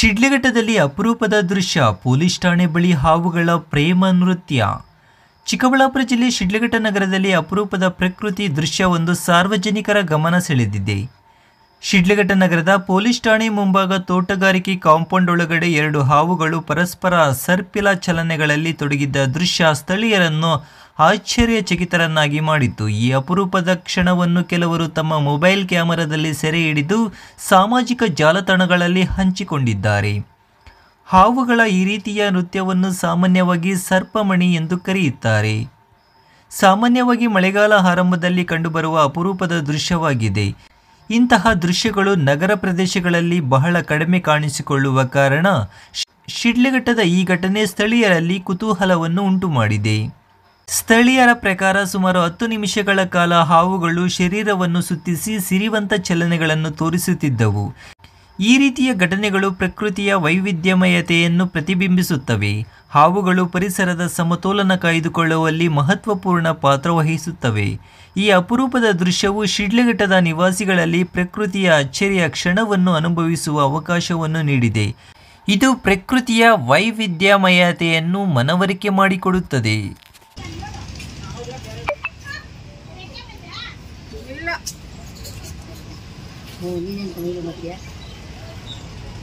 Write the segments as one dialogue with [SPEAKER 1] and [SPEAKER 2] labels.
[SPEAKER 1] ಶಿಡ್ಲಘಟ್ಟದಲ್ಲಿ ಅಪರೂಪದ ದೃಶ್ಯ, ಪೊಲೀಸ್ ಠಾಣೆ ಬಳಿ ಹಾವುಗಳ ಪ್ರೇಮ ನೃತ್ಯ. ಚಿಕ್ಕಬಳ್ಳಾಪುರ ಜಿಲ್ಲೆ ಶಿಡ್ಲಘಟ್ಟ ನಗರದಲ್ಲಿ ಅಪರೂಪದ ಪ್ರಕೃತಿ ದೃಶ್ಯವೊಂದು ಸಾರ್ವಜನಿಕರ ಗಮನ ಸೆಳೆದಿದೆ. ಶಿಡ್ಲಘಟ್ಟ ನಗರದ ಪೊಲೀಸ್ ಠಾಣೆ ಮುಂಭಾಗ ತೋಟಗಾರಿಕೆ ಕಾಂಪೌಂಡ್ ಒಳಗಡೆ ಎರಡು ಹಾವುಗಳು ಪರಸ್ಪರ ಸರ್ಪಿಲ ಚಲನೆಗಳಲ್ಲಿ ತೊಡಗಿದ್ದ ದೃಶ್ಯ ಸ್ಥಳೀಯರನ್ನು ಆಶ್ಚರ್ಯಚಕಿತರನ್ನಾಗಿ ಮಾಡಿತ್ತು. ಈ ಅಪರೂಪದ ಕ್ಷಣವನ್ನು ಕೆಲವರು ತಮ್ಮ ಮೊಬೈಲ್ ಕ್ಯಾಮೆರಾದಲ್ಲಿ ಸೆರೆ ಹಿಡಿದು ಸಾಮಾಜಿಕ ಜಾಲತಾಣಗಳಲ್ಲಿ ಹಂಚಿಕೊಂಡಿದ್ದಾರೆ. ಹಾವುಗಳ ಈ ರೀತಿಯ ನೃತ್ಯವನ್ನು ಸಾಮಾನ್ಯವಾಗಿ ಸರ್ಪಮಣಿ ಎಂದು ಕರೆಯುತ್ತಾರೆ. ಸಾಮಾನ್ಯವಾಗಿ ಮಳೆಗಾಲ ಆರಂಭದಲ್ಲಿ ಕಂಡುಬರುವ ಅಪರೂಪದ ದೃಶ್ಯವಾಗಿದೆ. ಇಂತಹ ದೃಶ್ಯಗಳು ನಗರ ಪ್ರದೇಶಗಳಲ್ಲಿ ಬಹಳ ಕಡಿಮೆ ಕಾಣಿಸಿಕೊಳ್ಳುವ ಕಾರಣ ಶಿಡ್ಲಘಟ್ಟದ ಈ ಘಟನೆ ಸ್ಥಳೀಯರಲ್ಲಿ ಕುತೂಹಲವನ್ನು ಉಂಟುಮಾಡಿದೆ. ಸ್ಥಳೀಯರ ಪ್ರಕಾರ ಸುಮಾರು 10 ನಿಮಿಷಗಳ ಕಾಲ ಹಾವುಗಳು ಶರೀರವನ್ನು ಸುತ್ತಿಸಿ ಸಿರಿವಂತ ಚಲನೆಗಳನ್ನು ತೋರಿಸುತ್ತಿದ್ದವು. ಈ ರೀತಿಯ ಘಟನೆಗಳು ಪ್ರಕೃತಿಯ ವೈವಿಧ್ಯಮಯತೆಯನ್ನು ಪ್ರತಿಬಿಂಬಿಸುತ್ತವೆ. ಹಾವುಗಳು ಪರಿಸರದ ಸಮತೋಲನ ಕಾಯ್ದುಕೊಳ್ಳುವಲ್ಲಿ ಮಹತ್ವಪೂರ್ಣ ಪಾತ್ರ ವಹಿಸುತ್ತವೆ. ಈ ಅಪರೂಪದ ದೃಶ್ಯವು ಶಿಡ್ಲಘಟ್ಟದ ನಿವಾಸಿಗಳಲ್ಲಿ ಪ್ರಕೃತಿಯ ಅಚ್ಚರಿಯ ಕ್ಷಣವನ್ನು ಅನುಭವಿಸುವ ಅವಕಾಶವನ್ನು ನೀಡಿದೆ. ಇದು ಪ್ರಕೃತಿಯ ವೈವಿಧ್ಯಮಯತೆಯನ್ನು ಮನವರಿಕೆ ಮಾಡಿಕೊಡುತ್ತದೆ.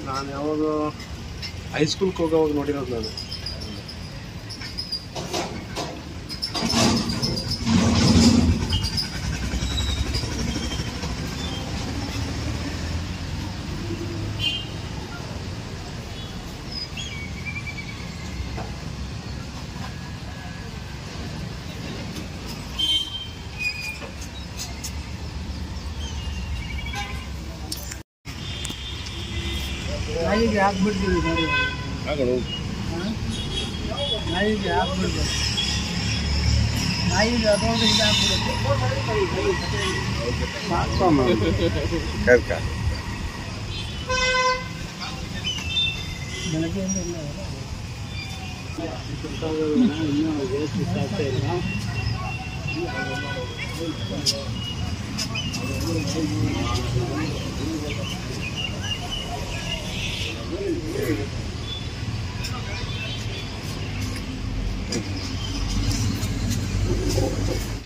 [SPEAKER 2] ನಾನು ಯಾವಾಗ ಹೈಸ್ಕೂಲ್ಗೆ ಹೋಗೋವಾಗ ನೋಡಿರೋದು ನಾನು.
[SPEAKER 3] ನಾಯಿಗೆ ಹಾಕ್ಬಿಡ್ತೀವಿ ನೋಡಿ, ನಾಯಿಗೆ ಹಾಕ್ಬಿಡ್ಬೇಕು, ನಾಯಿಗೆ ಅದೊಂದು ಇದು ಹಾಕ್ಬಿಡುತ್ತೆ. ಬೆಳಗ್ಗೆಯಿಂದ ಇನ್ನೂ ವೇಸ್ಟ್ ಆಗ್ತಾ ಇಲ್ಲ.